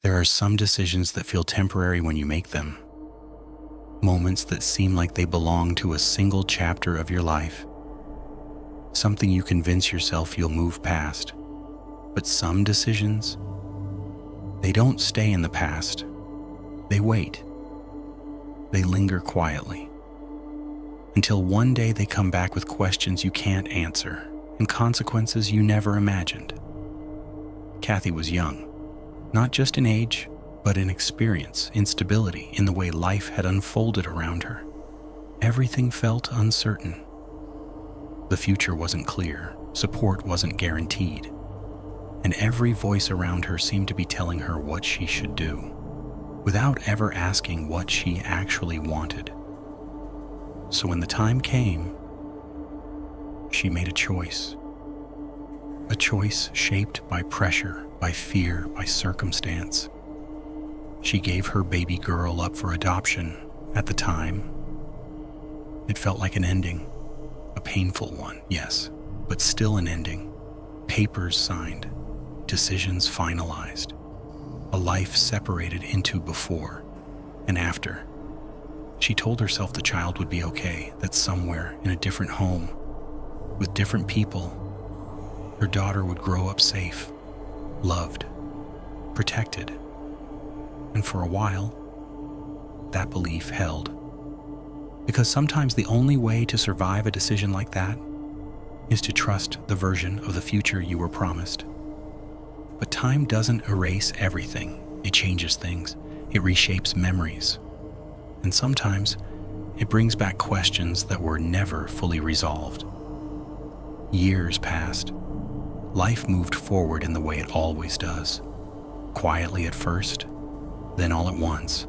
There are some decisions that feel temporary when you make them, moments that seem like they belong to a single chapter of your life, something you convince yourself you'll move past. But some decisions, they don't stay in the past. They wait. They linger quietly until one day they come back with questions you can't answer and consequences you never imagined. Kathy was young, not just in age, but in experience, in stability, in the way life had unfolded around her. Everything felt uncertain. The future wasn't clear, support wasn't guaranteed, and every voice around her seemed to be telling her what she should do, without ever asking what she actually wanted. So when the time came, she made a choice shaped by pressure, by fear, by circumstance. She gave her baby girl up for adoption. At the time, it felt like an ending, a painful one, yes, but still an ending. Papers signed, decisions finalized, a life separated into before and after. She told herself the child would be okay, that somewhere in a different home, with different people, her daughter would grow up safe, loved, protected. And for a while, that belief held. Because sometimes the only way to survive a decision like that is to trust the version of the future you were promised. But time doesn't erase everything. It changes things. It reshapes memories. And sometimes it brings back questions that were never fully resolved. Years passed. Life moved forward in the way it always does. Quietly at first, then all at once.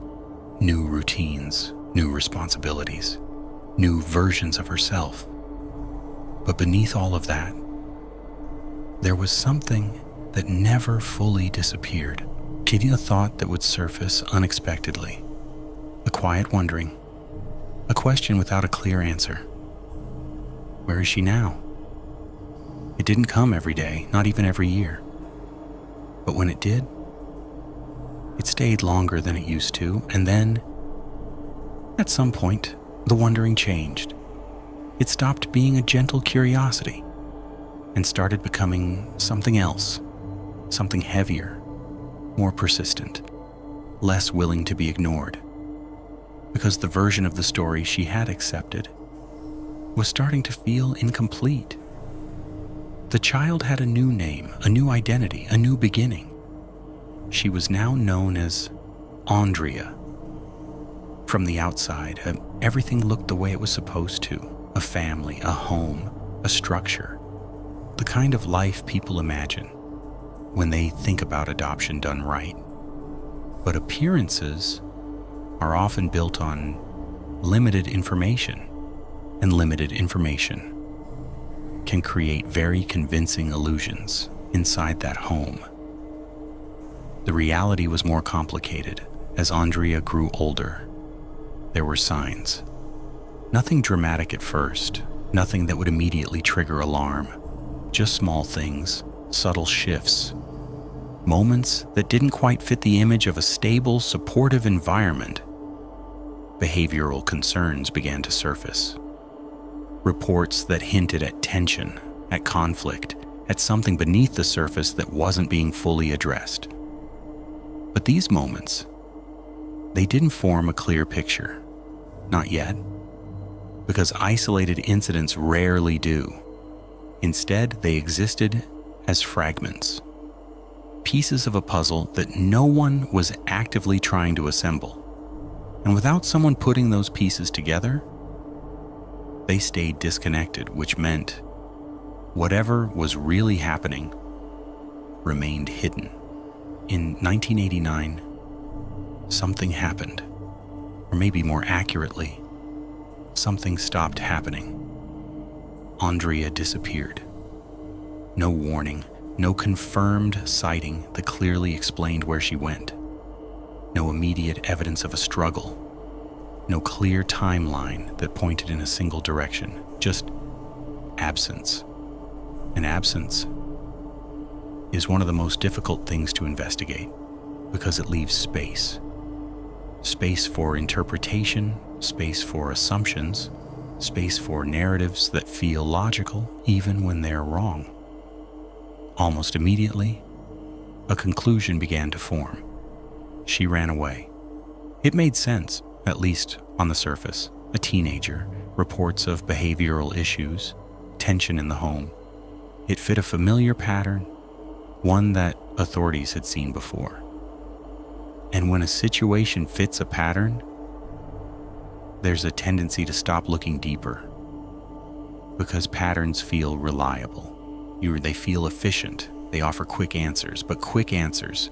New routines, new responsibilities, new versions of herself. But beneath all of that, there was something that never fully disappeared. A thought that would surface unexpectedly. A quiet wondering. A question without a clear answer. Where is she now? It didn't come every day, not even every year. But when it did, it stayed longer than it used to, and then, at some point, the wondering changed. It stopped being a gentle curiosity and started becoming something else, something heavier, more persistent, less willing to be ignored. Because the version of the story she had accepted was starting to feel incomplete. The child had a new name, a new identity, a new beginning. She was now known as Aundria. From the outside, everything looked the way it was supposed to. A family, a home, a structure. The kind of life people imagine when they think about adoption done right. But appearances are often built on limited information, and limited information can create very convincing illusions inside that home. The reality was more complicated. As Aundria grew older, there were signs. Nothing dramatic at first, nothing that would immediately trigger alarm, just small things, subtle shifts, moments that didn't quite fit the image of a stable, supportive environment. Behavioral concerns began to surface. Reports that hinted at tension, at conflict, at something beneath the surface that wasn't being fully addressed. But these moments, they didn't form a clear picture. Not yet. Because isolated incidents rarely do. Instead, they existed as fragments. Pieces of a puzzle that no one was actively trying to assemble. And without someone putting those pieces together, they stayed disconnected, which meant whatever was really happening remained hidden. In 1989, something happened. Or maybe more accurately, something stopped happening. Aundria disappeared. No warning, no confirmed sighting that clearly explained where she went. No immediate evidence of a struggle. No clear timeline that pointed in a single direction. Just absence. And absence is one of the most difficult things to investigate, because it leaves space. Space for interpretation, space for assumptions, space for narratives that feel logical even when they're wrong. Almost immediately, a conclusion began to form. She ran away. It made sense, at least on the surface. A teenager, reports of behavioral issues, tension in the home. It fit a familiar pattern, one that authorities had seen before. And when a situation fits a pattern, there's a tendency to stop looking deeper because patterns feel reliable. They feel efficient. They offer quick answers, but quick answers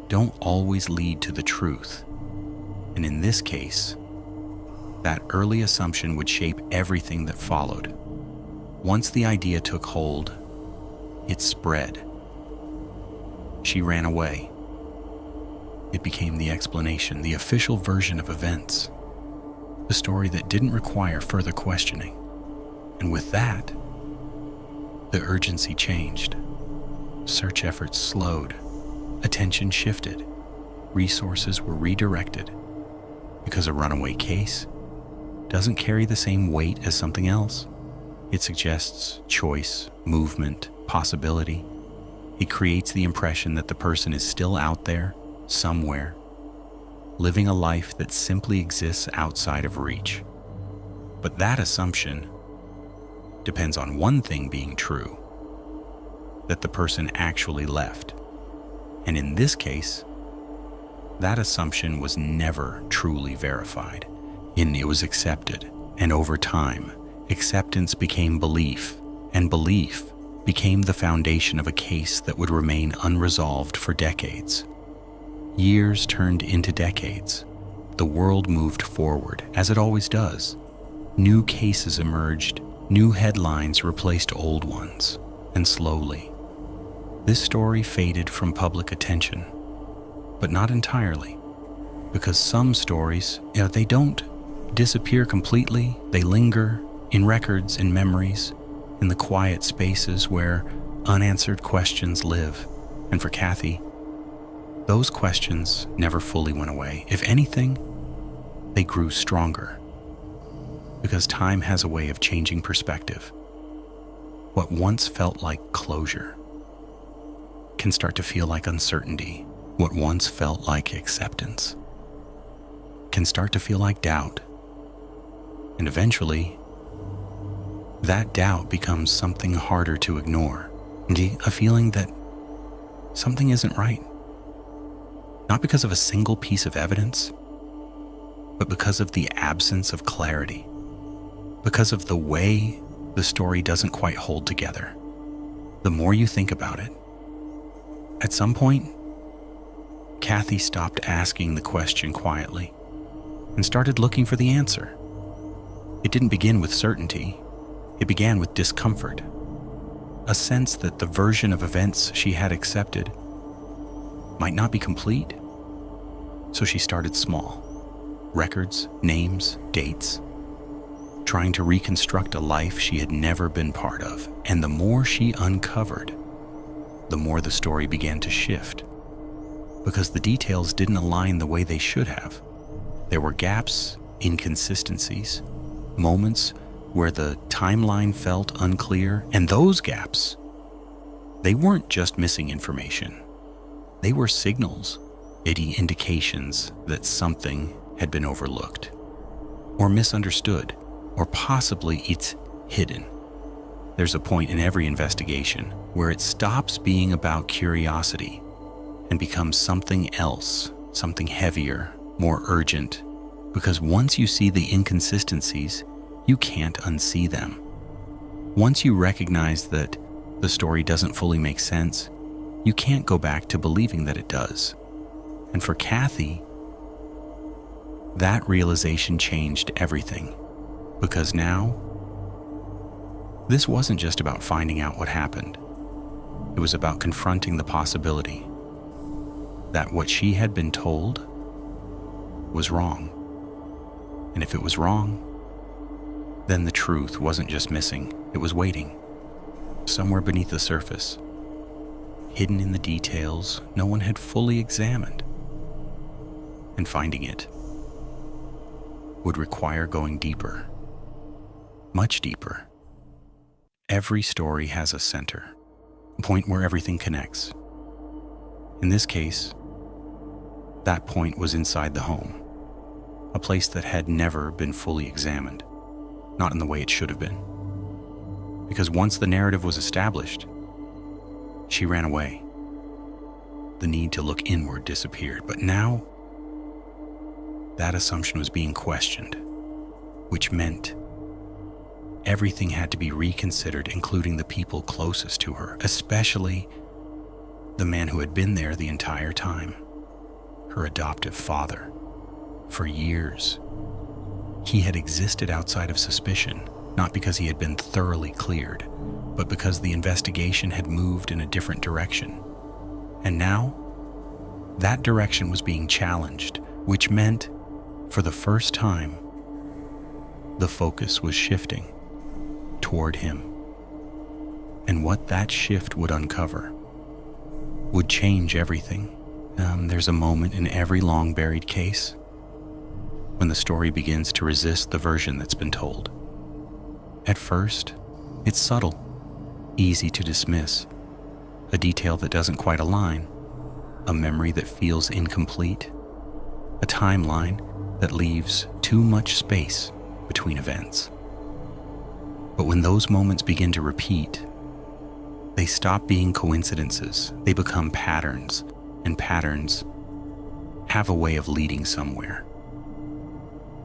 don't always lead to the truth. And in this case, that early assumption would shape everything that followed. Once the idea took hold, it spread. She ran away. It became the explanation, the official version of events, a story that didn't require further questioning. And with that, the urgency changed. Search efforts slowed. Attention shifted. Resources were redirected. Because a runaway case doesn't carry the same weight as something else. It suggests choice, movement, possibility. It creates the impression that the person is still out there, somewhere, living a life that simply exists outside of reach. But that assumption depends on one thing being true, that the person actually left. And in this case, that assumption was never truly verified. It was accepted, and over time, acceptance became belief, and belief became the foundation of a case that would remain unresolved for decades. Years turned into decades. The world moved forward, as it always does. New cases emerged, new headlines replaced old ones, and slowly, this story faded from public attention. But not entirely, because some stories, they don't disappear completely. They linger in records, in memories, in the quiet spaces where unanswered questions live. And for Kathy, those questions never fully went away. If anything, they grew stronger, because time has a way of changing perspective. What once felt like closure can start to feel like uncertainty. What once felt like acceptance can start to feel like doubt. And eventually, that doubt becomes something harder to ignore. A feeling that something isn't right. Not because of a single piece of evidence, but because of the absence of clarity. Because of the way the story doesn't quite hold together. The more you think about it, at some point, Kathy stopped asking the question quietly and started looking for the answer. It didn't begin with certainty. It began with discomfort, a sense that the version of events she had accepted might not be complete. So she started small. Records, names, dates, trying to reconstruct a life she had never been part of. And the more she uncovered, the more the story began to shift, because the details didn't align the way they should have. There were gaps, inconsistencies, moments where the timeline felt unclear, and those gaps, they weren't just missing information. They were signals, indications that something had been overlooked, or misunderstood, or possibly it's hidden. There's a point in every investigation where it stops being about curiosity and becomes something else, something heavier, more urgent, because once you see the inconsistencies, you can't unsee them. Once you recognize that the story doesn't fully make sense, you can't go back to believing that it does. And for Kathy, that realization changed everything, because now, this wasn't just about finding out what happened. It was about confronting the possibility that what she had been told was wrong. And if it was wrong, then the truth wasn't just missing, it was waiting, somewhere beneath the surface, hidden in the details no one had fully examined. and finding it would require going deeper, much deeper. Every story has a center, a point where everything connects. In this case, that point was inside the home, a place that had never been fully examined, not in the way it should have been. Because once the narrative was established, she ran away. The need to look inward disappeared, but now that assumption was being questioned, which meant everything had to be reconsidered, including the people closest to her, especially the man who had been there the entire time, her adoptive father. For years, he had existed outside of suspicion, not because he had been thoroughly cleared, but because the investigation had moved in a different direction. And now, that direction was being challenged, which meant, for the first time, the focus was shifting toward him. And what that shift would uncover would change everything. There's a moment in every long-buried case when the story begins to resist the version that's been told. At first, it's subtle, easy to dismiss, a detail that doesn't quite align, a memory that feels incomplete, a timeline that leaves too much space between events. But when those moments begin to repeat, they stop being coincidences. They become patterns, and patterns have a way of leading somewhere.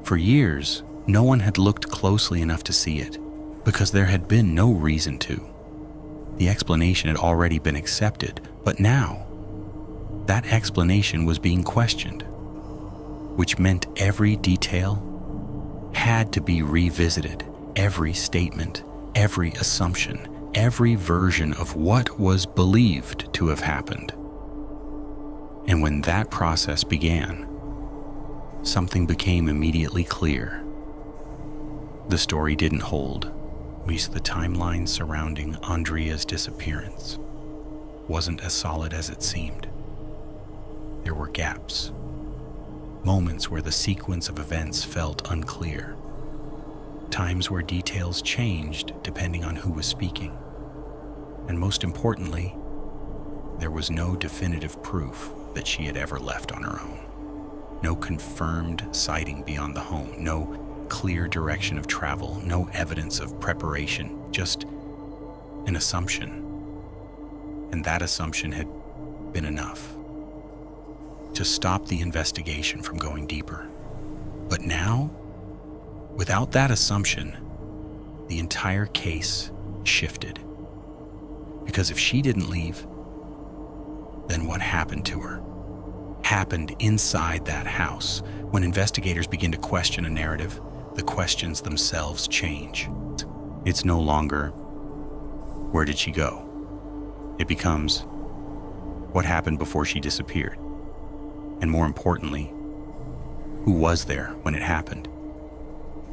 For years, no one had looked closely enough to see it, because there had been no reason to. The explanation had already been accepted, but now, that explanation was being questioned, which meant every detail had to be revisited, every statement, every assumption, every version of what was believed to have happened. And when that process began, something became immediately clear. The story didn't hold. At least the timeline surrounding Aundria's disappearance wasn't as solid as it seemed. There were gaps, moments where the sequence of events felt unclear, times where details changed depending on who was speaking. And most importantly, there was no definitive proof that she had ever left on her own. No confirmed sighting beyond the home, no clear direction of travel, no evidence of preparation, just an assumption. And that assumption had been enough to stop the investigation from going deeper. But now, without that assumption, the entire case shifted. Because if she didn't leave, then what happened to her? Happened inside that house. When investigators begin to question a narrative, the questions themselves change. It's no longer, where did she go? It becomes, what happened before she disappeared? And more importantly, who was there when it happened?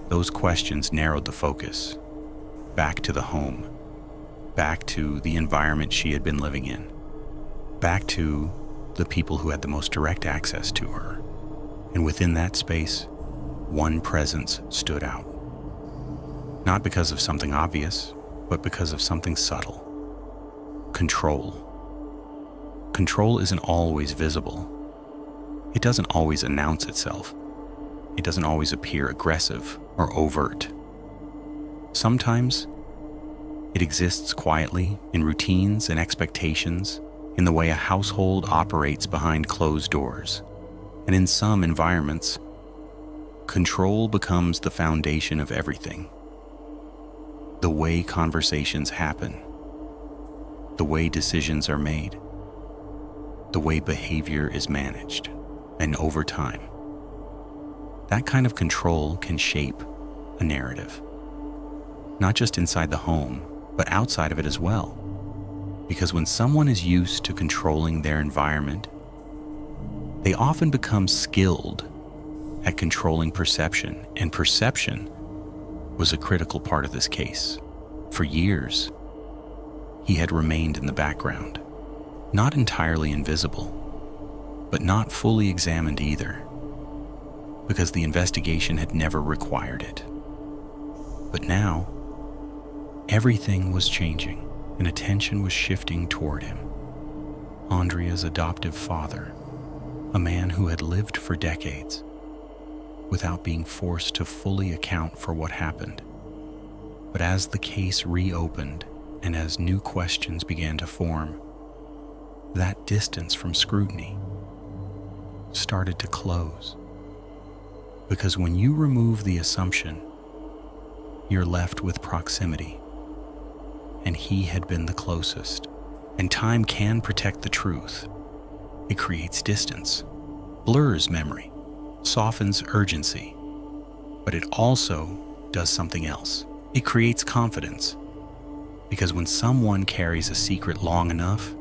Those questions narrowed the focus back to the home, back to the environment she had been living in, back to the people who had the most direct access to her. And within that space, one presence stood out. Not because of something obvious, but because of something subtle. Control. Control isn't always visible. It doesn't always announce itself. It doesn't always appear aggressive or overt. Sometimes it exists quietly in routines and expectations, in the way a household operates behind closed doors. And in some environments, control becomes the foundation of everything. The way conversations happen, the way decisions are made, the way behavior is managed, and over time. That kind of control can shape a narrative, not just inside the home, but outside of it as well. Because when someone is used to controlling their environment, they often become skilled at controlling perception, and perception was a critical part of this case. For years, he had remained in the background, not entirely invisible, but not fully examined either. because the investigation had never required it. But now, everything was changing, and attention was shifting toward him. Aundria's adoptive father, a man who had lived for decades without being forced to fully account for what happened. But as the case reopened and as new questions began to form, that distance from scrutiny started to close. Because when you remove the assumption, you're left with proximity. And he had been the closest. And time can protect the truth. It creates distance, blurs memory, softens urgency. But it also does something else. It creates confidence. Because when someone carries a secret long enough,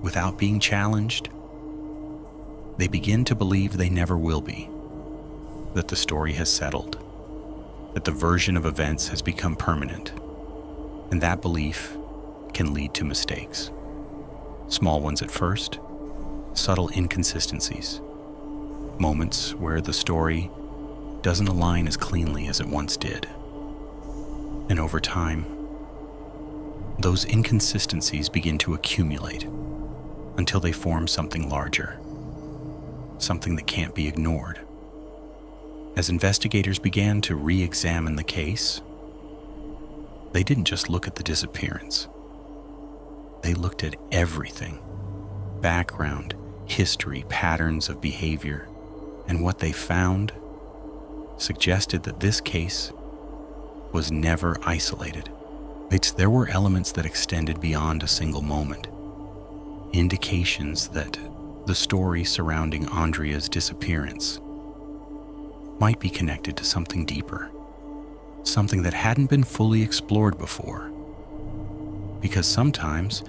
without being challenged, they begin to believe they never will be. That the story has settled. That the version of events has become permanent. And that belief can lead to mistakes. Small ones at first, subtle inconsistencies. Moments where the story doesn't align as cleanly as it once did. And over time, those inconsistencies begin to accumulate until they form something larger, something that can't be ignored. As investigators began to re-examine the case, they didn't just look at the disappearance. They looked at everything: background, history, patterns of behavior, and what they found suggested that this case was never isolated. There were elements that extended beyond a single moment, indications that the story surrounding Aundria's disappearance might be connected to something deeper, something that hadn't been fully explored before. Because sometimes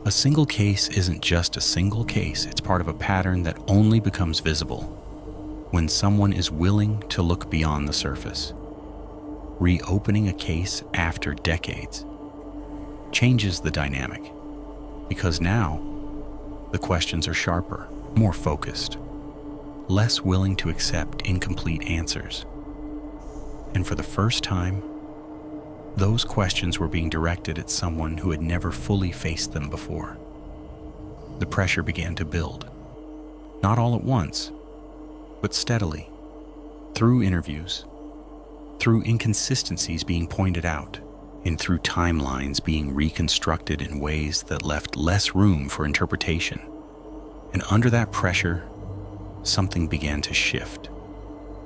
a single case isn't just a single case, it's part of a pattern that only becomes visible when someone is willing to look beyond the surface. Reopening a case after decades changes the dynamic, because now the questions are sharper, more focused, less willing to accept incomplete answers. And for the first time, those questions were being directed at someone who had never fully faced them before. The pressure began to build, not all at once, but steadily, through interviews, through inconsistencies being pointed out, and through timelines being reconstructed in ways that left less room for interpretation. And under that pressure, something began to shift,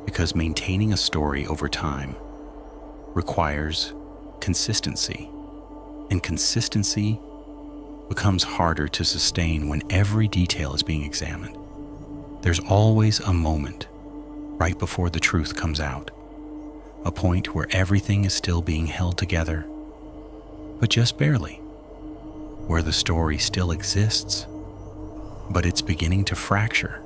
because maintaining a story over time requires consistency, and consistency becomes harder to sustain when every detail is being examined. There's always a moment right before the truth comes out, a point where everything is still being held together, but just barely, where the story still exists, but it's beginning to fracture.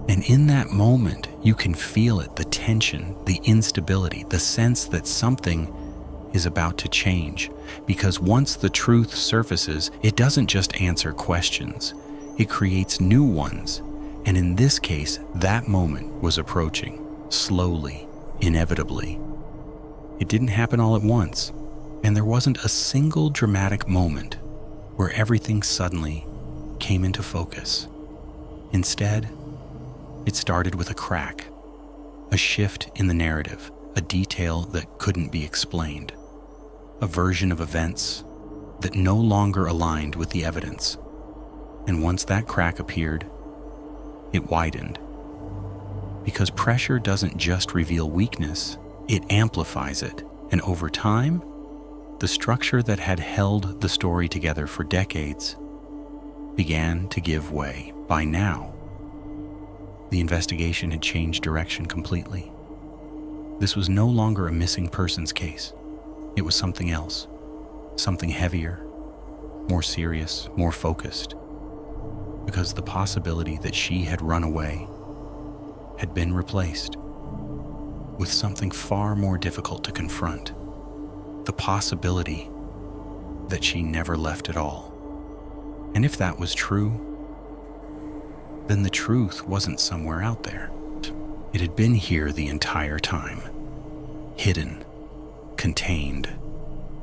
And in that moment, you can feel it, the tension, the instability, the sense that something is about to change. Because once the truth surfaces, it doesn't just answer questions, it creates new ones. And in this case, that moment was approaching, slowly, inevitably. It didn't happen all at once, and there wasn't a single dramatic moment where everything suddenly came into focus. Instead, it started with a crack, a shift in the narrative, a detail that couldn't be explained, a version of events that no longer aligned with the evidence. And once that crack appeared, it widened. Because pressure doesn't just reveal weakness, it amplifies it. And over time, the structure that had held the story together for decades began to give way. By now, the investigation had changed direction completely. This was no longer a missing persons case. It was something else, something heavier, more serious, more focused. Because the possibility that she had run away had been replaced with something far more difficult to confront, the possibility that she never left at all. And if that was true, then the truth wasn't somewhere out there. It had been here the entire time, hidden, contained,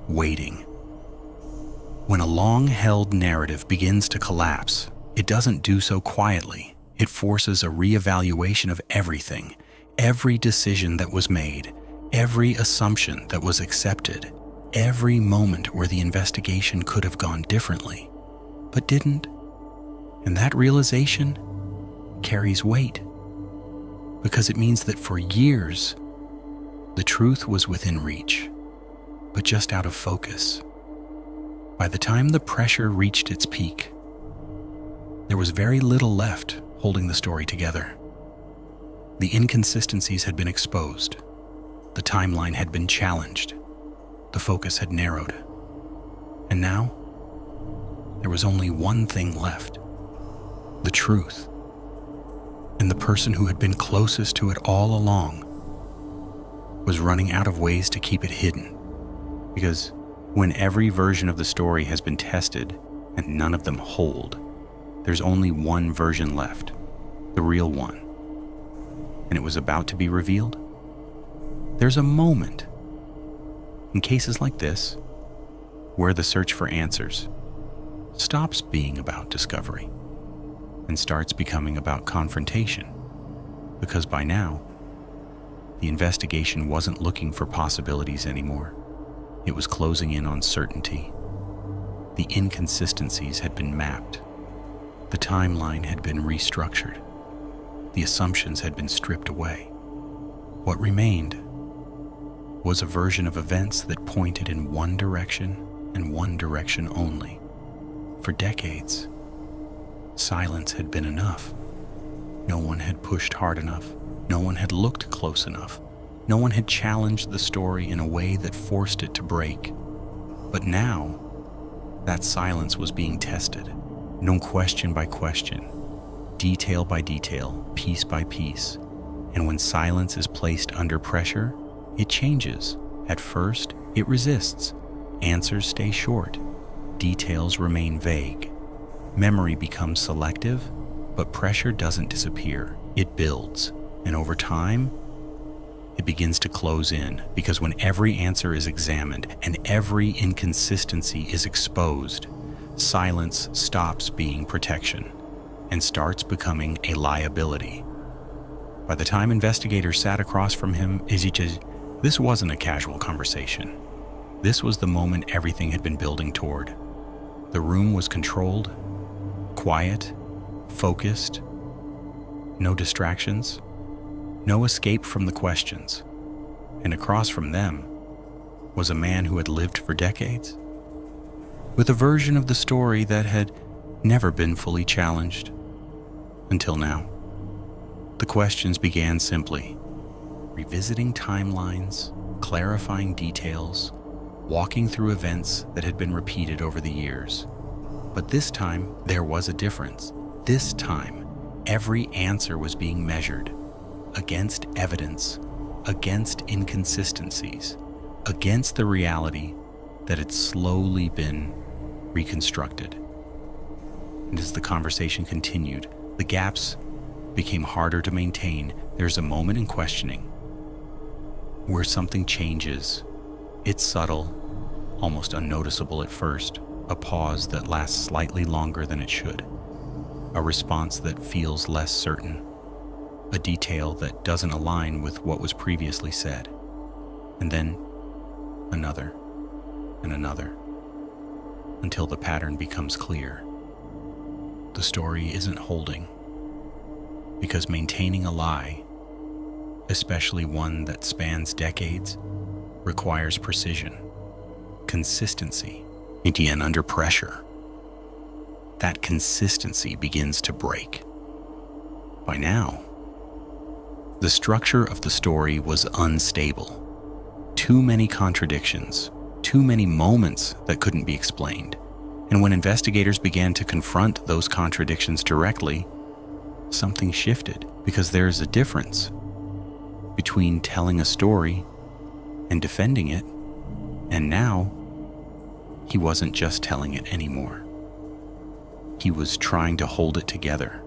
waiting. When a long-held narrative begins to collapse, it doesn't do so quietly. It forces a reevaluation of everything, every decision that was made, every assumption that was accepted, every moment where the investigation could have gone differently, but didn't. And that realization carries weight, because it means that for years, the truth was within reach, but just out of focus. By the time the pressure reached its peak, there was very little left holding the story together. The inconsistencies had been exposed, the timeline had been challenged, the focus had narrowed, and now there was only one thing left: the truth. And the person who had been closest to it all along was running out of ways to keep it hidden. Because when every version of the story has been tested and none of them hold, there's only one version left, the real one. And it was about to be revealed. There's a moment in cases like this where the search for answers stops being about discovery and starts becoming about confrontation, because by now, the investigation wasn't looking for possibilities anymore. It was closing in on certainty. The inconsistencies had been mapped. The timeline had been restructured. The assumptions had been stripped away. What remained was a version of events that pointed in one direction and one direction only. For decades, silence had been enough. No one had pushed hard enough. No one had looked close enough. No one had challenged the story in a way that forced it to break. But now, that silence was being tested, no question by question, detail by detail, piece by piece. And when silence is placed under pressure, it changes. At first, it resists. Answers stay short. Details remain vague. Memory becomes selective, but pressure doesn't disappear. It builds. And over time, it begins to close in, because when every answer is examined and every inconsistency is exposed, silence stops being protection and starts becoming a liability. By the time investigators sat across from him, this wasn't a casual conversation. This was the moment everything had been building toward. The room was controlled, quiet, focused, no distractions, no escape from the questions. And across from them was a man who had lived for decades, with a version of the story that had never been fully challenged until now. The questions began simply: revisiting timelines, clarifying details, walking through events that had been repeated over the years. But this time, there was a difference. This time, every answer was being measured against evidence, against inconsistencies, against the reality that had slowly been reconstructed. And as the conversation continued, the gaps became harder to maintain. There's a moment in questioning where something changes. It's subtle, almost unnoticeable at first, a pause that lasts slightly longer than it should, a response that feels less certain, a detail that doesn't align with what was previously said, and then another and another, until the pattern becomes clear. The story isn't holding, because maintaining a lie, especially one that spans decades, requires precision, consistency, and under pressure, that consistency begins to break. By now, the structure of the story was unstable. Too many contradictions, too many moments that couldn't be explained. And when investigators began to confront those contradictions directly, something shifted, because there is a difference between telling a story and defending it. And now, he wasn't just telling it anymore. He was trying to hold it together.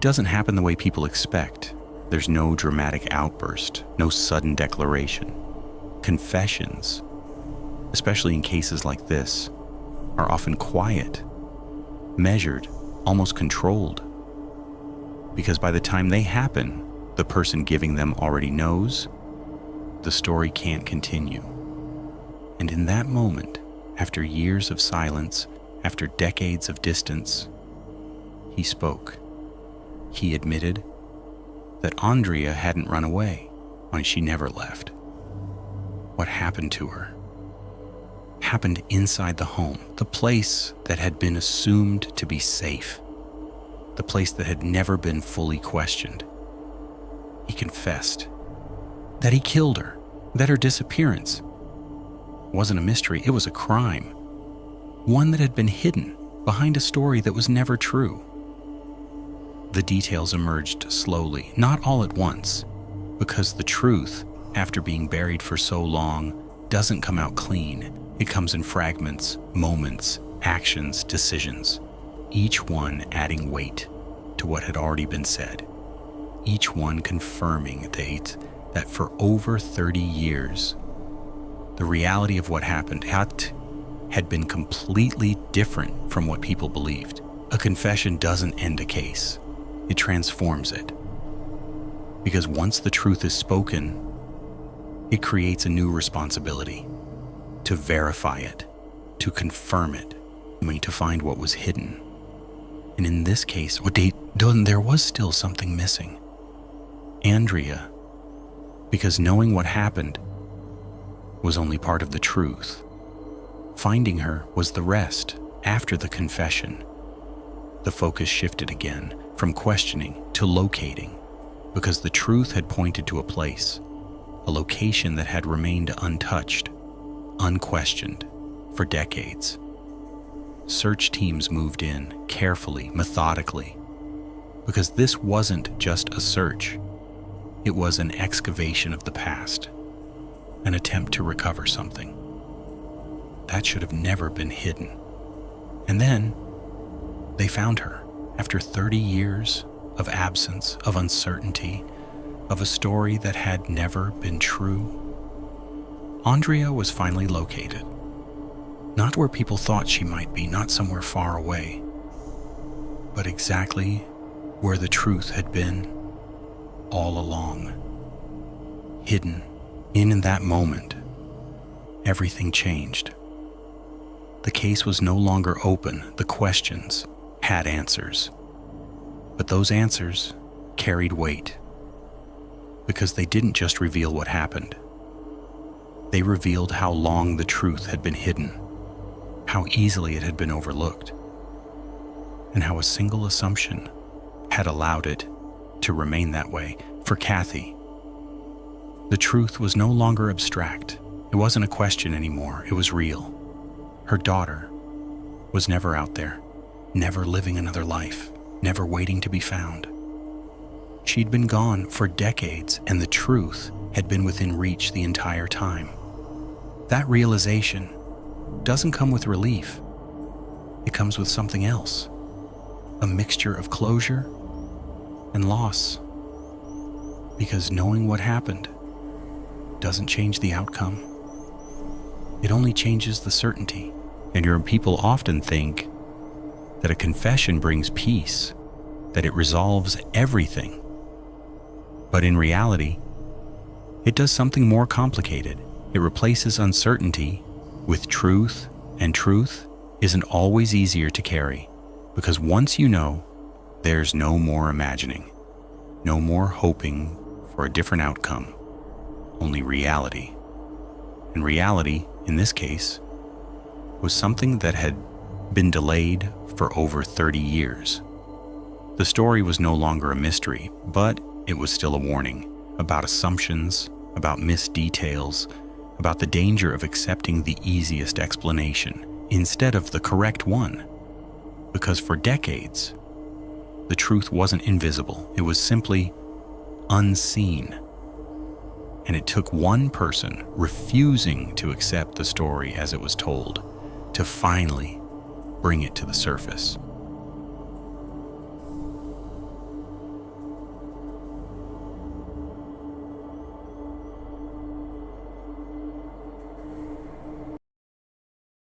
doesn't happen the way people expect. There's no dramatic outburst, no sudden declaration. Confessions, especially in cases like this, are often quiet, measured, almost controlled. Because by the time they happen, the person giving them already knows the story can't continue. And in that moment, after years of silence, after decades of distance, he spoke. He admitted that Aundria hadn't run away when she never left. What happened to her happened inside the home, the place that had been assumed to be safe, the place that had never been fully questioned. He confessed that he killed her, that her disappearance wasn't a mystery, it was a crime, one that had been hidden behind a story that was never true. The details emerged slowly, not all at once, because the truth, after being buried for so long, doesn't come out clean. It comes in fragments, moments, actions, decisions, each one adding weight to what had already been said, each one confirming that for over 30 years, the reality of what happened had been completely different from what people believed. A confession doesn't end a case. It transforms it. Because once the truth is spoken, it creates a new responsibility to verify it, to confirm it, to find what was hidden. And in this case, there was still something missing. Aundria, because knowing what happened was only part of the truth. Finding her was the rest. After the confession, the focus shifted again from questioning to locating, because the truth had pointed to a place, a location that had remained untouched, unquestioned for decades. Search teams moved in carefully, methodically, because this wasn't just a search. It was an excavation of the past, an attempt to recover something that should have never been hidden. And then they found her after 30 years of absence, of uncertainty, of a story that had never been true. Aundria was finally located, not where people thought she might be, not somewhere far away, but exactly where the truth had been all along. Hidden. In that moment, everything changed. The case was no longer open. The questions had answers. But those answers carried weight, because they didn't just reveal what happened. They revealed how long the truth had been hidden, how easily it had been overlooked, and how a single assumption had allowed it to remain that way. For Kathy, the truth was no longer abstract. It wasn't a question anymore. It was real. Her daughter was never out there, never living another life, never waiting to be found. She'd been gone for decades, and the truth had been within reach the entire time. That realization doesn't come with relief. It comes with something else, a mixture of closure and loss. Because knowing what happened doesn't change the outcome. It only changes the certainty. And your people often think that a confession brings peace, that it resolves everything. But in reality, it does something more complicated. It replaces uncertainty with truth, and truth isn't always easier to carry, because once you know, there's no more imagining, no more hoping for a different outcome, only reality. And reality, in this case, was something that had been delayed for over 30 years. The story was no longer a mystery, but it was still a warning about assumptions, about missed details, about the danger of accepting the easiest explanation instead of the correct one. Because for decades, the truth wasn't invisible, it was simply unseen. And it took one person refusing to accept the story as it was told to finally bring it to the surface.